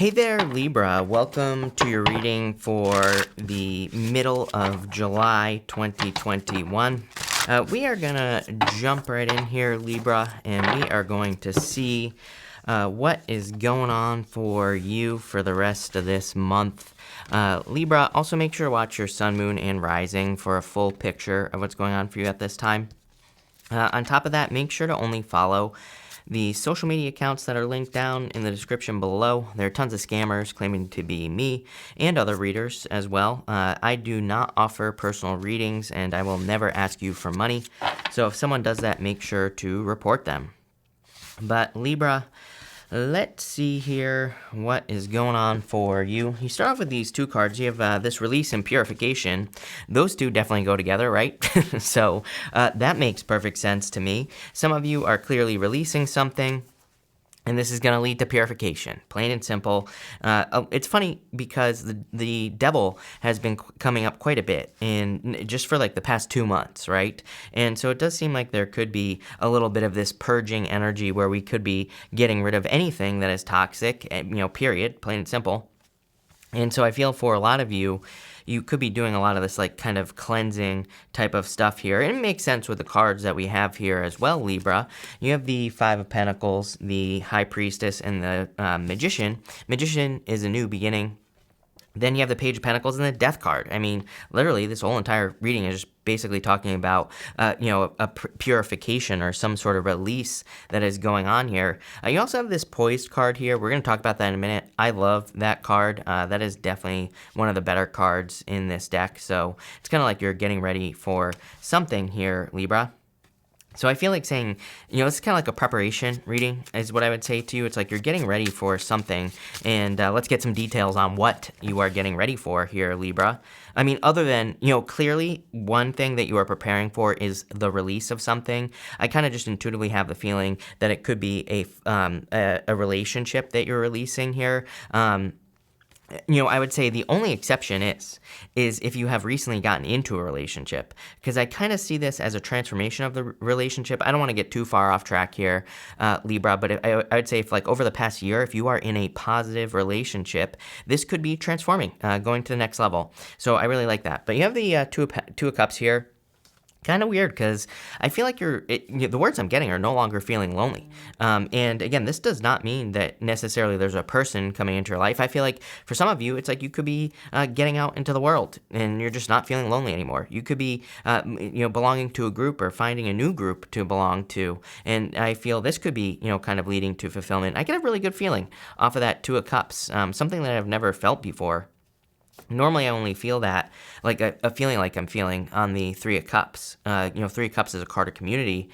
Hey there, Libra. Welcome to your reading for the middle of July 2021. We are going to jump right in here, Libra, and we are going to see what is going on for you for the rest of this month. Libra, also make sure to watch your sun, moon, and rising for a full picture of what's going on for you at this time. On top of that, make sure to only follow the social media accounts that are linked down in the description below. There are tons of scammers claiming to be me and other readers as well. I do not offer personal readings, and I will never ask you for money. So if someone does that, make sure to report them. But Libra, let's see here what is going on for you. You start off with these two cards. You have this release and purification. Those two definitely go together, right? So that makes perfect sense to me. Some of you are clearly releasing something, and this is going to lead to purification, plain and simple. It's funny because the devil has been coming up quite a bit, and just for like the past 2 months, right? And so it does seem like there could be a little bit of this purging energy where we could be getting rid of anything that is toxic, period, plain and simple. And so I feel for a lot of you, you could be doing a lot of this like kind of cleansing type of stuff here. And it makes sense with the cards that we have here as well, Libra. You have the Five of Pentacles, the High Priestess, and the Magician. Magician is a new beginning. Then you have the Page of Pentacles and the Death card. I mean, literally, this whole entire reading is just basically talking about, a purification or some sort of release that is going on here. You also have this Poised card here. We're going to talk about that in a minute. I love that card. That is definitely one of the better cards in this deck. So it's kind of like you're getting ready for something here, Libra. So I feel like saying, it's kind of like a preparation reading is what I would say to you. It's like you're getting ready for something, and let's get some details on what you are getting ready for here, Libra. I mean, other than, clearly one thing that you are preparing for is the release of something. I kind of just intuitively have the feeling that it could be a relationship that you're releasing here. I would say the only exception is if you have recently gotten into a relationship, because I kind of see this as a transformation of the relationship. I don't want to get too far off track here, Libra, but I would say if like over the past year, if you are in a positive relationship, this could be transforming, going to the next level. So I really like that. But you have the Two of Cups here. Kind of weird because I feel like the words I'm getting are no longer feeling lonely. And again, this does not mean that necessarily there's a person coming into your life. I feel like for some of you, it's like you could be getting out into the world and you're just not feeling lonely anymore. You could be, belonging to a group or finding a new group to belong to. And I feel this could be, kind of leading to fulfillment. I get a really good feeling off of that Two of Cups, something that I've never felt before. Normally, I only feel that, like a feeling like I'm feeling on the Three of Cups. Three of Cups is a card of community.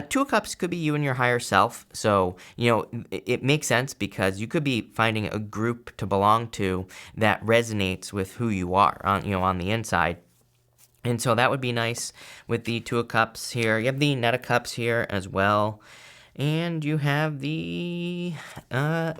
Two of Cups could be you and your higher self. So, it makes sense because you could be finding a group to belong to that resonates with who you are on the inside. And so that would be nice with the Two of Cups here. You have the Knight of Cups here as well. And you have the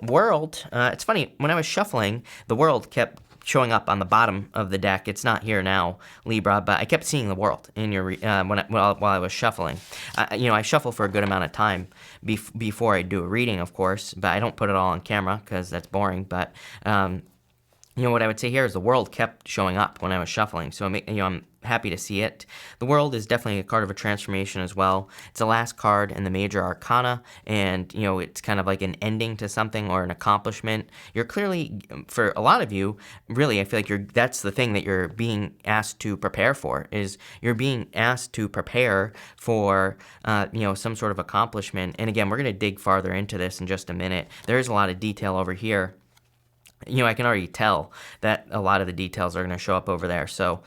World. It's funny, when I was shuffling, the World kept showing up on the bottom of the deck. It's not here now, Libra, but I kept seeing the World in your while I was shuffling. I shuffle for a good amount of time before I do a reading, of course, but I don't put it all on camera because that's boring. But what I would say here is the World kept showing up when I was shuffling, so I'm happy to see it. The World is definitely a card of a transformation as well. It's the last card in the major arcana, and it's kind of like an ending to something or an accomplishment. You're clearly, for a lot of you, really, I feel like that's the thing that you're being asked to prepare for, is you're being asked to prepare for some sort of accomplishment. And again, we're going to dig farther into this in just a minute. There is a lot of detail over here. I can already tell that a lot of the details are going to show up over there. So,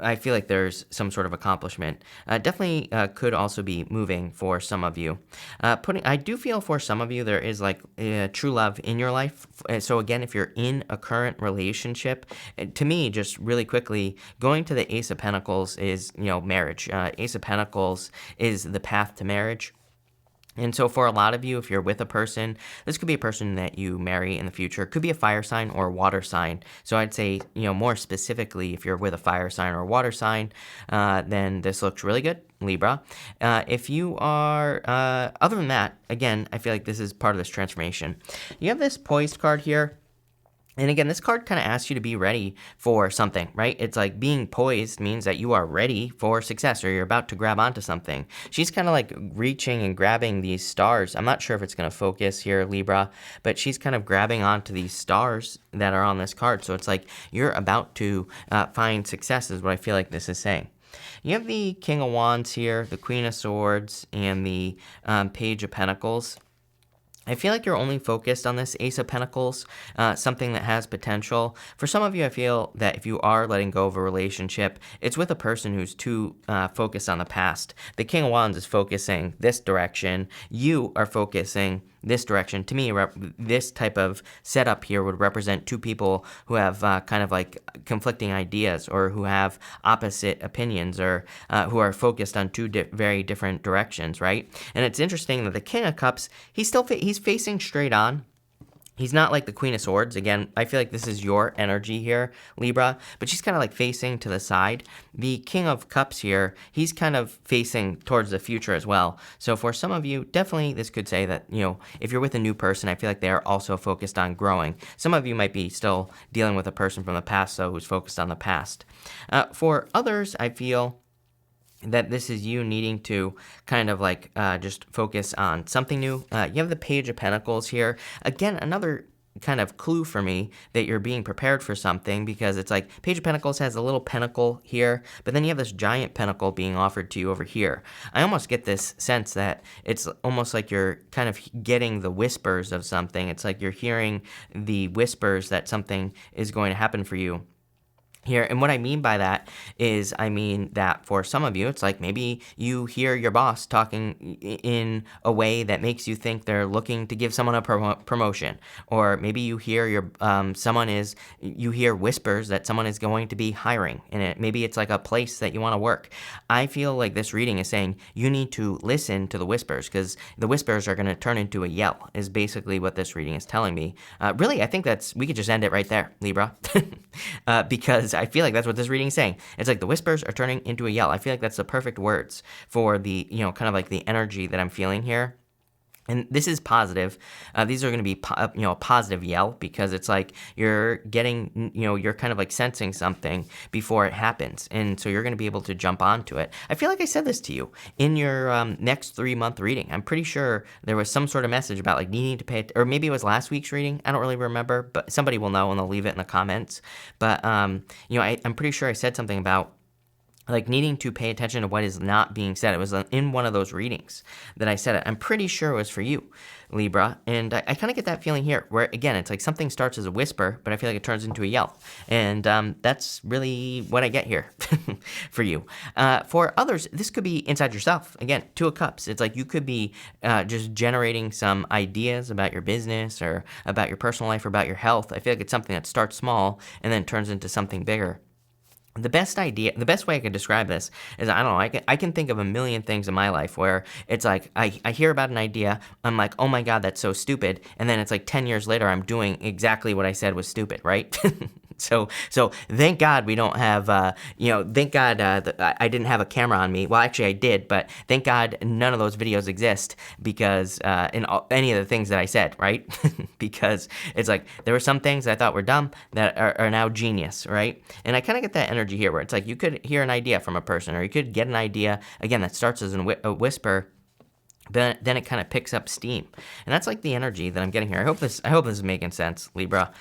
I feel like there's some sort of accomplishment. Definitely could also be moving for some of you. I do feel for some of you there is like true love in your life. So again, if you're in a current relationship, to me, just really quickly, going to the Ace of Pentacles is, marriage. Ace of Pentacles is the path to marriage. And so for a lot of you, if you're with a person, this could be a person that you marry in the future. It could be a fire sign or a water sign. So I'd say, more specifically, if you're with a fire sign or a water sign, then this looks really good. Libra. If you are, other than that, again, I feel like this is part of this transformation. You have this poised card here. And again, this card kind of asks you to be ready for something, right? It's like being poised means that you are ready for success or you're about to grab onto something. She's kind of like reaching and grabbing these stars. I'm not sure if it's going to focus here, Libra, but she's kind of grabbing onto these stars that are on this card. So it's like you're about to find success is what I feel like this is saying. You have the King of Wands here, the Queen of Swords, and the Page of Pentacles. I feel like you're only focused on this Ace of Pentacles, something that has potential. For some of you, I feel that if you are letting go of a relationship, it's with a person who's too focused on the past. The King of Wands is focusing this direction. You are focusing this direction. To me, this type of setup here would represent two people who have kind of like conflicting ideas or who have opposite opinions or who are focused on two very different directions, right? And it's interesting that the King of Cups, he's facing straight on. He's not like the Queen of Swords. Again, I feel like this is your energy here, Libra, but she's kind of like facing to the side. The King of Cups here, he's kind of facing towards the future as well. So for some of you, definitely this could say that, you know, if you're with a new person, I feel like they are also focused on growing. Some of you might be still dealing with a person from the past, though, who's focused on the past. For others, I feel that this is you needing to kind of like just focus on something new. You have the Page of Pentacles here. Again, another kind of clue for me that you're being prepared for something, because it's like Page of Pentacles has a little pentacle here, but then you have this giant pentacle being offered to you over here. I almost get this sense that it's almost like you're kind of getting the whispers of something. It's like you're hearing the whispers that something is going to happen for you here. And what I mean by that is, I mean that for some of you, it's like maybe you hear your boss talking in a way that makes you think they're looking to give someone a promotion, or maybe you hear you hear whispers that someone is going to be hiring, and maybe it's like a place that you want to work. I feel like this reading is saying you need to listen to the whispers, because the whispers are going to turn into a yell, is basically what this reading is telling me. Really, I think we could just end it right there, Libra, because I feel like that's what this reading is saying. It's like the whispers are turning into a yell. I feel like that's the perfect words for the, kind of like the energy that I'm feeling here. And this is positive. These are going to be, a positive yell, because it's like you're getting, you're kind of like sensing something before it happens. And so you're going to be able to jump onto it. I feel like I said this to you in your next 3-month reading. I'm pretty sure there was some sort of message about like needing to pay, or maybe it was last week's reading. I don't really remember, but somebody will know and they'll leave it in the comments. But, I'm pretty sure I said something about like needing to pay attention to what is not being said. It was in one of those readings that I said it. I'm pretty sure it was for you, Libra. And I kind of get that feeling here where, again, it's like something starts as a whisper, but I feel like it turns into a yell. And that's really what I get here for you. For others, this could be inside yourself. Again, Two of Cups. It's like you could be just generating some ideas about your business or about your personal life or about your health. I feel like it's something that starts small and then turns into something bigger. The best way I could describe this is, I don't know, I can think of a million things in my life where it's like I hear about an idea, I'm like, oh my God, that's so stupid. And then it's like 10 years later, I'm doing exactly what I said was stupid, right? So thank God we don't have, thank God I didn't have a camera on me. Well, actually I did, but thank God none of those videos exist, because any of the things that I said, right? Because it's like there were some things I thought were dumb that are now genius, right? And I kind of get that energy here where it's like you could hear an idea from a person, or you could get an idea, again, that starts as a whisper, then it kind of picks up steam. And that's like the energy that I'm getting here. I hope this is making sense, Libra.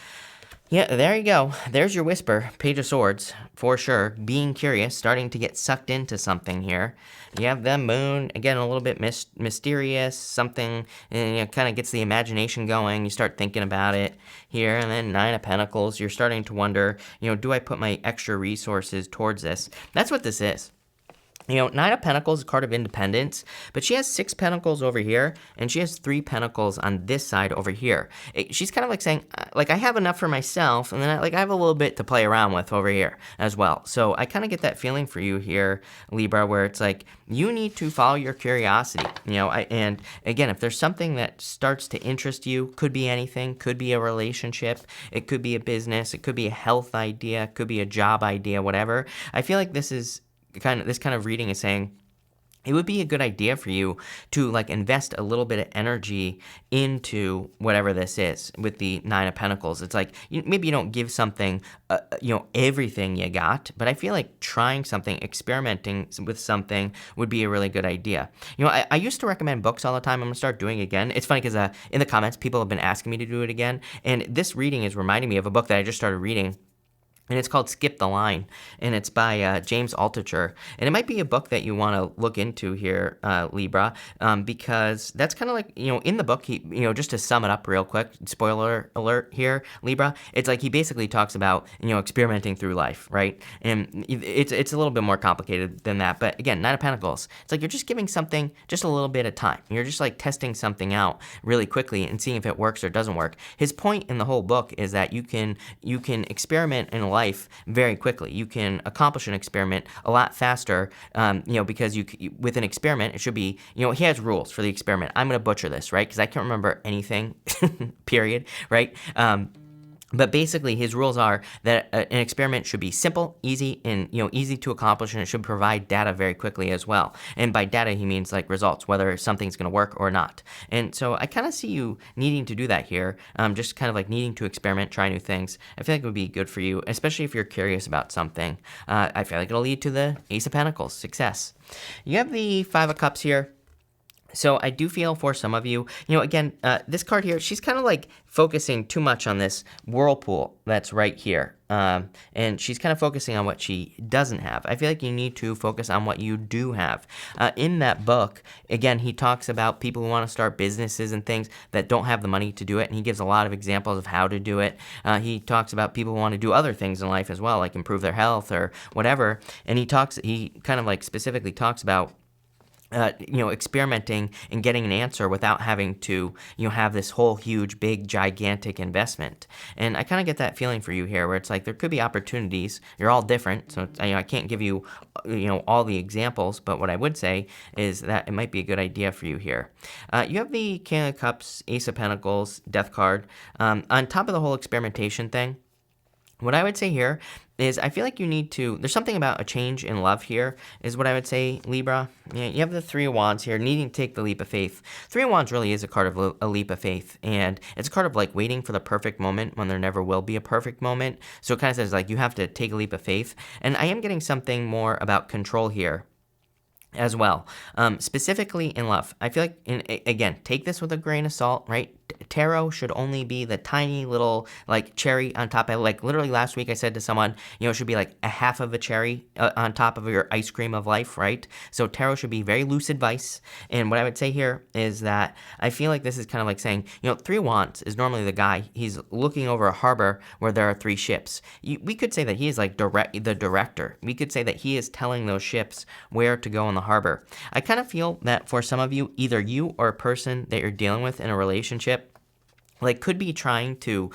Yeah, there you go. There's your whisper, Page of Swords, for sure. Being curious, starting to get sucked into something here. You have the Moon, again, a little bit mysterious, something, and kind of gets the imagination going. You start thinking about it here. And then 9 of Pentacles, you're starting to wonder, do I put my extra resources towards this? That's what this is. 9 of Pentacles is a card of independence, but she has 6 Pentacles over here, and she has 3 Pentacles on this side over here. She's kind of like saying, like, I have enough for myself, and then I have a little bit to play around with over here as well. So I kind of get that feeling for you here, Libra, where it's like, you need to follow your curiosity, and again, if there's something that starts to interest you, could be anything, could be a relationship, it could be a business, it could be a health idea, it could be a job idea, whatever. I feel like this kind of reading is saying it would be a good idea for you to like invest a little bit of energy into whatever this is with the Nine of Pentacles. It's like maybe you don't give something, everything you got, but I feel like trying something, experimenting with something would be a really good idea. I used to recommend books all the time. I'm gonna start doing it again. It's funny because in the comments, people have been asking me to do it again, and this reading is reminding me of a book that I just started reading. And it's called Skip the Line, and it's by James Altucher. And it might be a book that you want to look into here, Libra, because that's kind of like, in the book, he, just to sum it up real quick, spoiler alert here, Libra, it's like he basically talks about, experimenting through life, right? And it's a little bit more complicated than that. But again, Nine of Pentacles, it's like you're just giving something just a little bit of time. You're just like testing something out really quickly and seeing if it works or doesn't work. His point in the whole book is that you can experiment in life very quickly. You can accomplish an experiment a lot faster, because with an experiment, it should be, he has rules for the experiment. I'm going to butcher this, right? Because I can't remember anything, period, right? But basically, his rules are that an experiment should be simple, easy, and easy to accomplish, and it should provide data very quickly as well. And by data, he means like results, whether something's going to work or not. And so I kind of see you needing to do that here, just kind of like needing to experiment, try new things. I feel like it would be good for you, especially if you're curious about something. I feel like it'll lead to the Ace of Pentacles, success. You have the Five of Cups here. So I do feel for some of you, again, this card here, she's kind of like focusing too much on this whirlpool that's right here. And she's kind of focusing on what she doesn't have. I feel like you need to focus on what you do have. In that book, again, he talks about people who want to start businesses and things that don't have the money to do it. And he gives a lot of examples of how to do it. He talks about people who want to do other things in life as well, like improve their health or whatever. And he kind of like specifically talks about experimenting and getting an answer without having to, have this whole huge, big, gigantic investment. And I kind of get that feeling for you here where it's like there could be opportunities. You're all different. So, I can't give you, all the examples. But what I would say is that it might be a good idea for you here. You have the King of Cups, Ace of Pentacles, Death card. On top of the whole experimentation thing, what I would say here is I feel like you need to, there's something about a change in love here is what I would say, Libra. You have the Three of Wands here, needing to take the leap of faith. Three of Wands really is a card of a leap of faith, and it's a card of like waiting for the perfect moment when there never will be a perfect moment. So it kind of says like you have to take a leap of faith. And I am getting something more about control here as well, specifically in love. I feel like, again, take this with a grain of salt, right? Tarot should only be the tiny little like cherry on top. Like literally last week I said to someone, it should be like a half of a cherry on top of your ice cream of life, right? So tarot should be very loose advice. And what I would say here is that I feel like this is kind of like saying, Three of Wands is normally the guy, he's looking over a harbor where there are three ships. We could say that he is like the director. We could say that he is telling those ships where to go in the harbor. I kind of feel that for some of you, either you or a person that you're dealing with in a relationship like could be trying to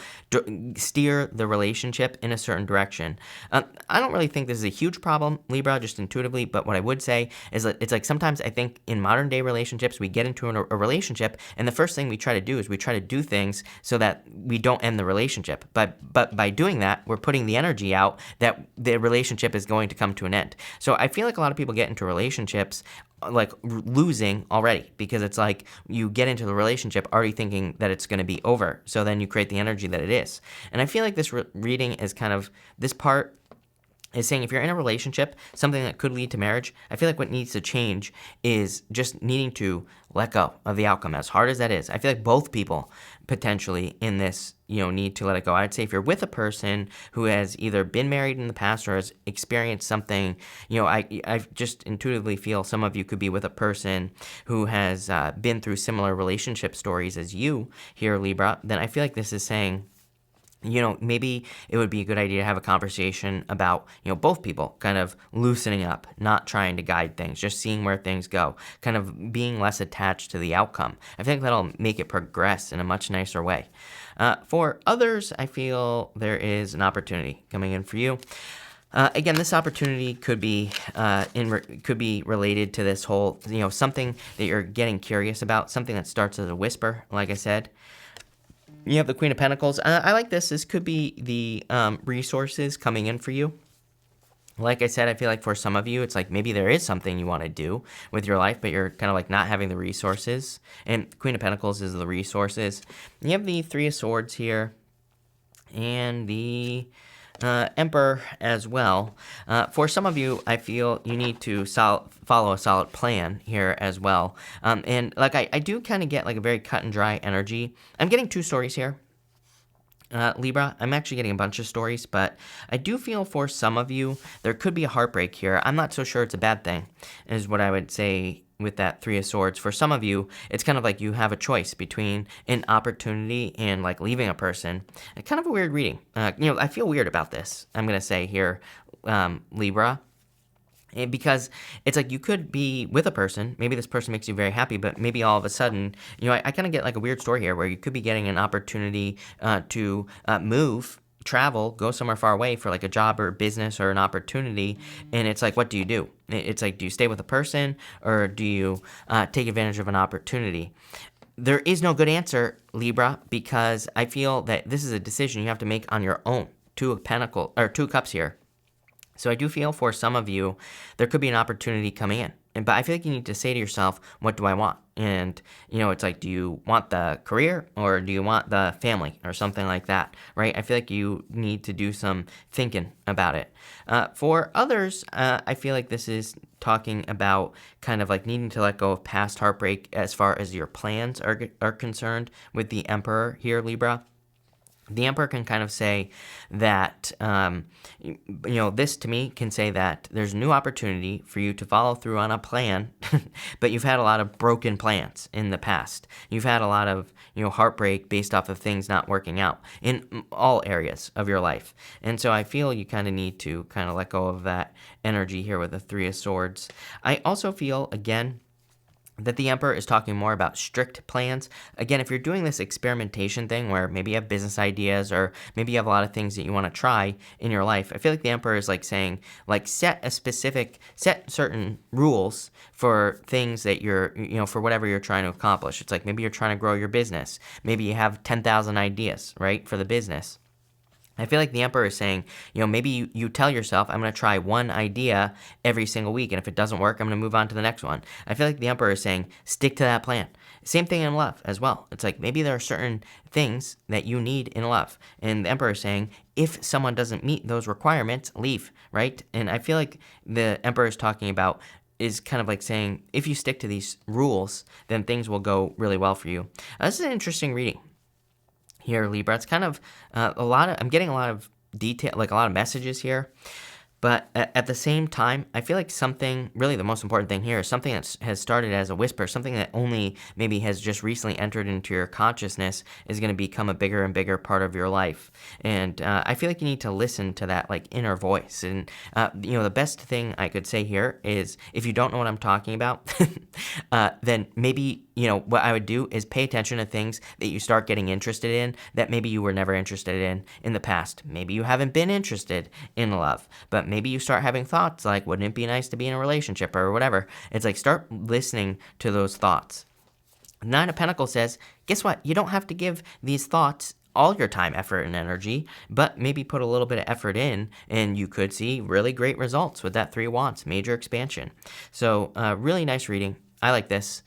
steer the relationship in a certain direction. I don't really think this is a huge problem, Libra, just intuitively, but what I would say is that it's like sometimes I think in modern day relationships, we get into a relationship and the first thing we try to do is we try to do things so that we don't end the relationship. But by doing that, we're putting the energy out that the relationship is going to come to an end. So I feel like a lot of people get into relationships like losing already because it's like you get into the relationship already thinking that it's going to be over. So then you create the energy that it is. And I feel like this reading is kind of, this part is saying if you're in a relationship, something that could lead to marriage, I feel like what needs to change is just needing to let go of the outcome, as hard as that is. I feel like both people potentially in this, need to let it go. I'd say if you're with a person who has either been married in the past or has experienced something, I just intuitively feel some of you could be with a person who has been through similar relationship stories as you here, Libra, then I feel like this is saying, maybe it would be a good idea to have a conversation about, both people kind of loosening up, not trying to guide things, just seeing where things go, kind of being less attached to the outcome. I think that'll make it progress in a much nicer way. For others, I feel there is an opportunity coming in for you. Again, this opportunity could be could be related to this whole, something that you're getting curious about, something that starts as a whisper, like I said. You have the Queen of Pentacles. I like this. This could be the resources coming in for you. Like I said, I feel like for some of you, it's like maybe there is something you want to do with your life, but you're kind of like not having the resources. And Queen of Pentacles is the resources. You have the Three of Swords here and the Emperor as well. For some of you, I feel you need to follow a solid plan here as well. And like I do kind of get like a very cut and dry energy. I'm getting two stories here. Libra, I'm actually getting a bunch of stories, but I do feel for some of you, there could be a heartbreak here. I'm not so sure it's a bad thing, is what I would say with that Three of Swords. For some of you, it's kind of like you have a choice between an opportunity and like leaving a person. Kind of a weird reading. I feel weird about this, I'm going to say here, Libra. Because it's like you could be with a person, maybe this person makes you very happy, but maybe all of a sudden, I kind of get like a weird story here where you could be getting an opportunity to move, travel, go somewhere far away for like a job or business or an opportunity. And it's like, what do you do? It's like, do you stay with a person or do you take advantage of an opportunity? There is no good answer, Libra, because I feel that this is a decision you have to make on your own. Two of Cups here. So I do feel for some of you, there could be an opportunity coming in. But I feel like you need to say to yourself, what do I want? And, it's like, do you want the career or do you want the family or something like that, right? I feel like you need to do some thinking about it. For others, I feel like this is talking about kind of like needing to let go of past heartbreak as far as your plans are concerned with the Emperor here, Libra. The Emperor can kind of say that, this to me can say that there's a new opportunity for you to follow through on a plan, but you've had a lot of broken plans in the past. You've had a lot of, heartbreak based off of things not working out in all areas of your life. And so I feel you kind of need to kind of let go of that energy here with the Three of Swords. I also feel, again, that the Emperor is talking more about strict plans. Again, if you're doing this experimentation thing where maybe you have business ideas or maybe you have a lot of things that you want to try in your life, I feel like the Emperor is like saying, like set certain rules for things that you're, for whatever you're trying to accomplish. It's like maybe you're trying to grow your business. Maybe you have 10,000 ideas, right, for the business. I feel like the Emperor is saying, maybe you tell yourself, I'm going to try one idea every single week, and if it doesn't work, I'm going to move on to the next one. I feel like the Emperor is saying, stick to that plan. Same thing in love as well. It's like maybe there are certain things that you need in love, and the Emperor is saying, if someone doesn't meet those requirements, leave, right? And I feel like the Emperor is talking about is kind of like saying, if you stick to these rules, then things will go really well for you. This is an interesting reading here, Libra. It's kind of I'm getting a lot of detail, like a lot of messages here. But at the same time, I feel like something, really the most important thing here is something that has started as a whisper, something that only maybe has just recently entered into your consciousness is going to become a bigger and bigger part of your life. And I feel like you need to listen to that like inner voice. And, the best thing I could say here is if you don't know what I'm talking about, then maybe, what I would do is pay attention to things that you start getting interested in that maybe you were never interested in the past. Maybe you haven't been interested in love, but maybe you start having thoughts like, wouldn't it be nice to be in a relationship or whatever? It's like, start listening to those thoughts. Nine of Pentacles says, guess what? You don't have to give these thoughts all your time, effort, and energy, but maybe put a little bit of effort in, and you could see really great results with that Three of Wands, major expansion. So really nice reading. I like this.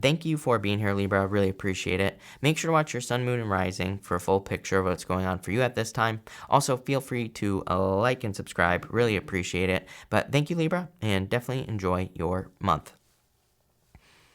Thank you for being here, Libra. I really appreciate it. Make sure to watch your sun, moon, and rising for a full picture of what's going on for you at this time. Also, feel free to like and subscribe. Really appreciate it. But thank you, Libra, and definitely enjoy your month.